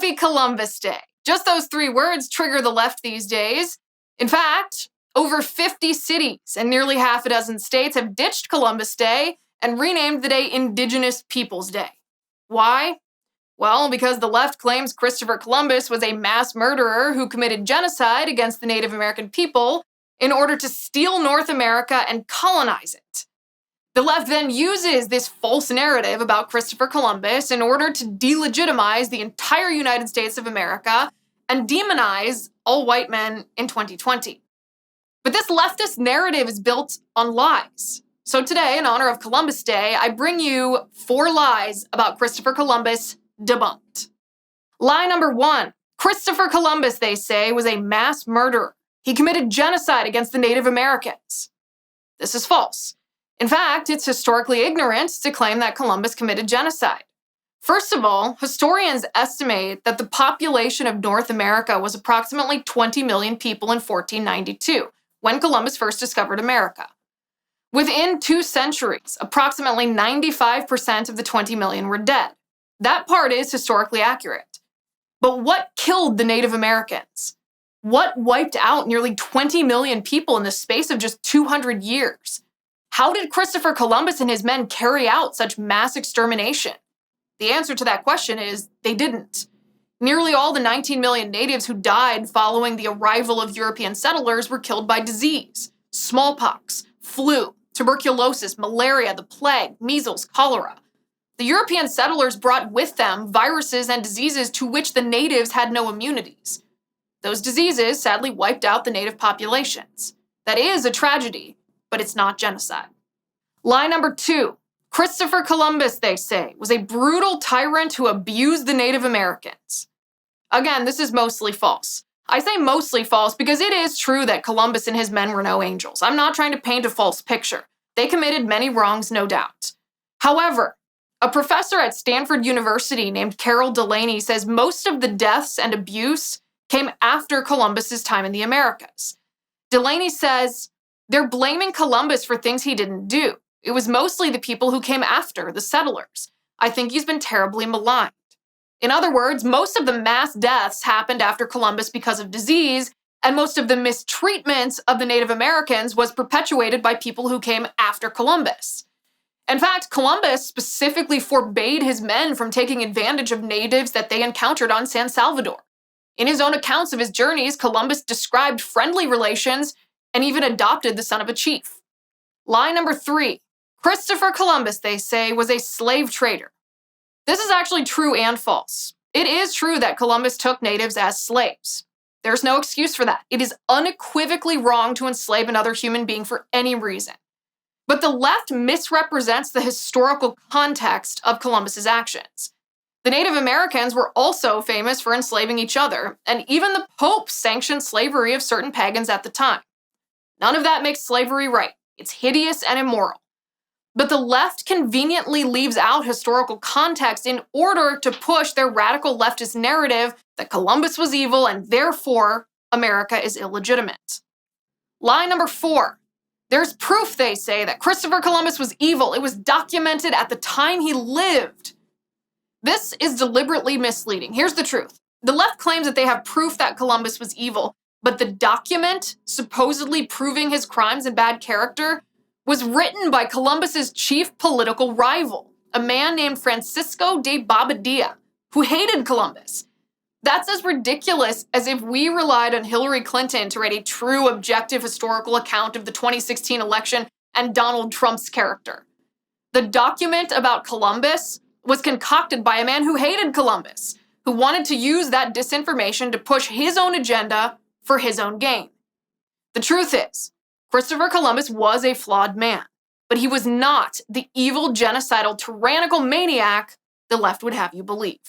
Happy Columbus Day. Just those 3 words trigger the left these days. In fact, over 50 cities and nearly half a dozen states have ditched Columbus Day and renamed the day Indigenous Peoples Day. Why? Well, because the left claims Christopher Columbus was a mass murderer who committed genocide against the Native American people in order to steal North America and colonize it. The left then uses this false narrative about Christopher Columbus in order to delegitimize the entire United States of America and demonize all white men in 2020. But this leftist narrative is built on lies. So today, in honor of Columbus Day, I bring you 4 lies about Christopher Columbus debunked. Lie number 1. Christopher Columbus, they say, was a mass murderer. He committed genocide against the Native Americans. This is false. In fact, it's historically ignorant to claim that Columbus committed genocide. First of all, historians estimate that the population of North America was approximately 20 million people in 1492, when Columbus first discovered America. Within 2 centuries, approximately 95% of the 20 million were dead. That part is historically accurate. But what killed the Native Americans? What wiped out nearly 20 million people in the space of just 200 years? How did Christopher Columbus and his men carry out such mass extermination? The answer to that question is they didn't. Nearly all the 19 million natives who died following the arrival of European settlers were killed by disease: smallpox, flu, tuberculosis, malaria, the plague, measles, cholera. The European settlers brought with them viruses and diseases to which the natives had no immunities. Those diseases sadly wiped out the native populations. That is a tragedy, but it's not genocide. Lie number 2. Christopher Columbus, they say, was a brutal tyrant who abused the Native Americans. Again, this is mostly false. I say mostly false because it is true that Columbus and his men were no angels. I'm not trying to paint a false picture. They committed many wrongs, no doubt. However, a professor at Stanford University named Carol Delaney says most of the deaths and abuse came after Columbus's time in the Americas. Delaney says, they're blaming Columbus for things he didn't do. It was mostly the people who came after, the settlers. I think he's been terribly maligned. In other words, most of the mass deaths happened after Columbus because of disease, and most of the mistreatment of the Native Americans was perpetuated by people who came after Columbus. In fact, Columbus specifically forbade his men from taking advantage of natives that they encountered on San Salvador. In his own accounts of his journeys, Columbus described friendly relations and even adopted the son of a chief. Lie number 3. Christopher Columbus, they say, was a slave trader. This is actually true and false. It is true that Columbus took natives as slaves. There's no excuse for that. It is unequivocally wrong to enslave another human being for any reason. But the left misrepresents the historical context of Columbus's actions. The Native Americans were also famous for enslaving each other, and even the Pope sanctioned slavery of certain pagans at the time. None of that makes slavery right. It's hideous and immoral. But the left conveniently leaves out historical context in order to push their radical leftist narrative that Columbus was evil and therefore America is illegitimate. Lie number 4. There's proof, they say, that Christopher Columbus was evil. It was documented at the time he lived. This is deliberately misleading. Here's the truth. The left claims that they have proof that Columbus was evil, but the document supposedly proving his crimes and bad character was written by Columbus's chief political rival, a man named Francisco de Bobadilla, who hated Columbus. That's as ridiculous as if we relied on Hillary Clinton to write a true, objective historical account of the 2016 election and Donald Trump's character. The document about Columbus was concocted by a man who hated Columbus, who wanted to use that disinformation to push his own agenda for his own gain. The truth is, Christopher Columbus was a flawed man, but he was not the evil, genocidal, tyrannical maniac the left would have you believe.